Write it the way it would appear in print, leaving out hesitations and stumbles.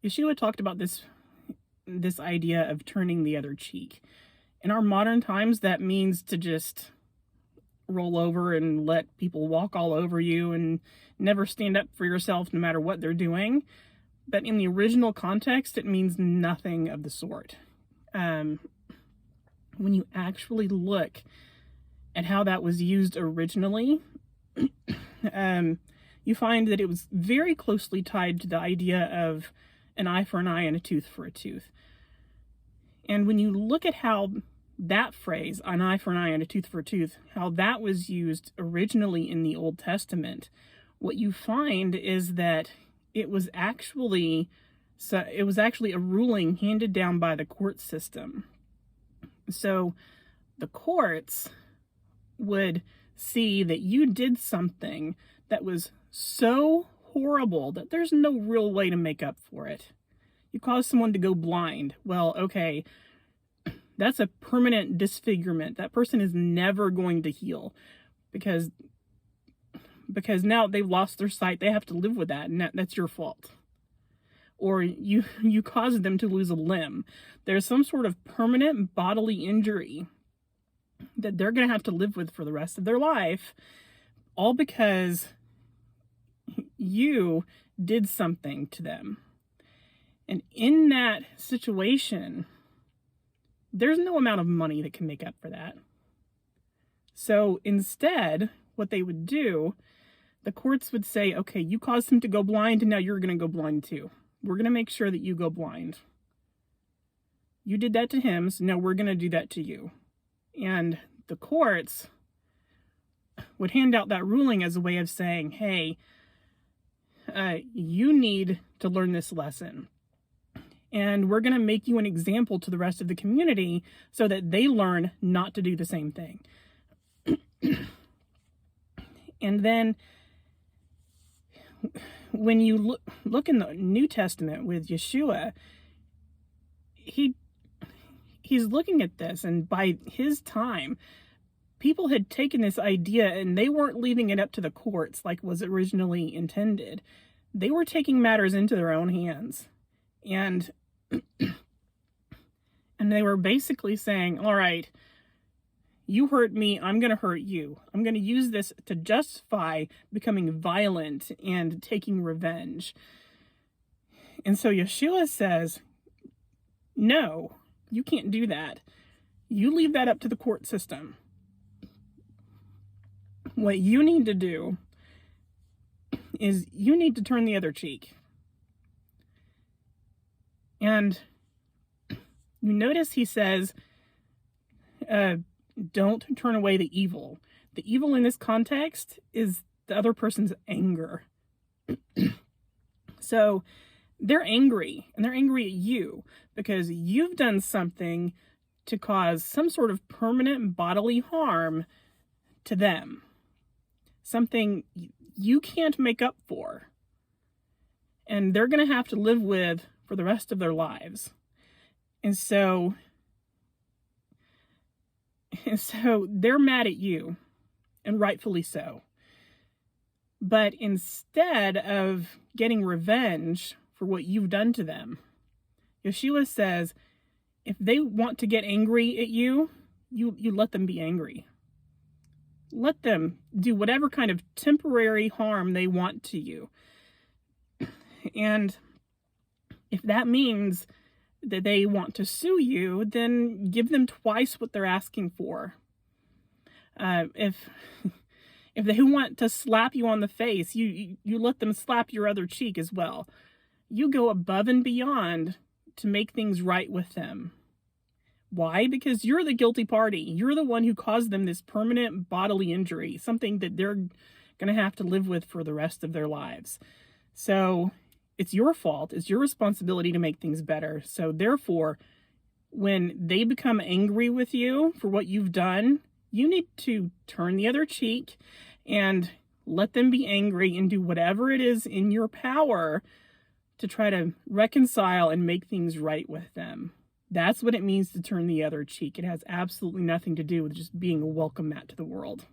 Yeshua talked about this idea of turning the other cheek. In our modern times, that means to just roll over and let people walk all over you and never stand up for yourself no matter what they're doing. But in the original context, it means nothing of the sort. When you actually look at how that was used originally, you find that it was very closely tied to the idea of an eye for an eye and a tooth for a tooth. And when you look at how that phrase, an eye for an eye and a tooth for a tooth, how that was used originally in the Old Testament, what you find is that it was actually a ruling handed down by the court system. So the courts would see that you did something that was so horrible that there's no real way to make up for it. You caused someone to go blind. Well, okay, that's a permanent disfigurement. That person is never going to heal because now they've lost their sight. They have to live with that, and that's your fault. Or you caused them to lose a limb. There's some sort of permanent bodily injury that they're going to have to live with for the rest of their life, all because you did something to them. And in that situation, there's no amount of money that can make up for that. So instead, what they would do, the courts would say, okay, you caused him to go blind, and now you're going to go blind too. We're going to make sure that you go blind. You did that to him, so now we're going to do that to you. And the courts would hand out that ruling as a way of saying, hey, you need to learn this lesson. And we're going to make you an example to the rest of the community so that they learn not to do the same thing. And then when you look in the New Testament with Yeshua, he's looking at this, and by his time, people had taken this idea and they weren't leaving it up to the courts like was originally intended. They were taking matters into their own hands. And they were basically saying, all right, you hurt me, I'm going to hurt you. I'm going to use this to justify becoming violent and taking revenge. And so Yeshua says, no, you can't do that. You leave that up to the court system. What you need to do is you need to turn the other cheek. And you notice he says, don't turn away the evil. The evil in this context is the other person's anger. So they're angry, and they're angry at you because you've done something to cause some sort of permanent bodily harm to them. Something you can't make up for. And they're going to have to live with for the rest of their lives. And so they're mad at you, and rightfully so. But instead of getting revenge for what you've done to them, Yeshua says, if they want to get angry at you, you let them be angry. Let them do whatever kind of temporary harm they want to you. And if that means that they want to sue you, then give them twice what they're asking for. If they want to slap you on the face, you let them slap your other cheek as well. You go above and beyond to make things right with them. Why? Because you're the guilty party. You're the one who caused them this permanent bodily injury, something that they're going to have to live with for the rest of their lives. So it's your fault. It's your responsibility to make things better. So therefore, when they become angry with you for what you've done, you need to turn the other cheek and let them be angry and do whatever it is in your power to try to reconcile and make things right with them. That's what it means to turn the other cheek. It has absolutely nothing to do with just being a welcome mat to the world.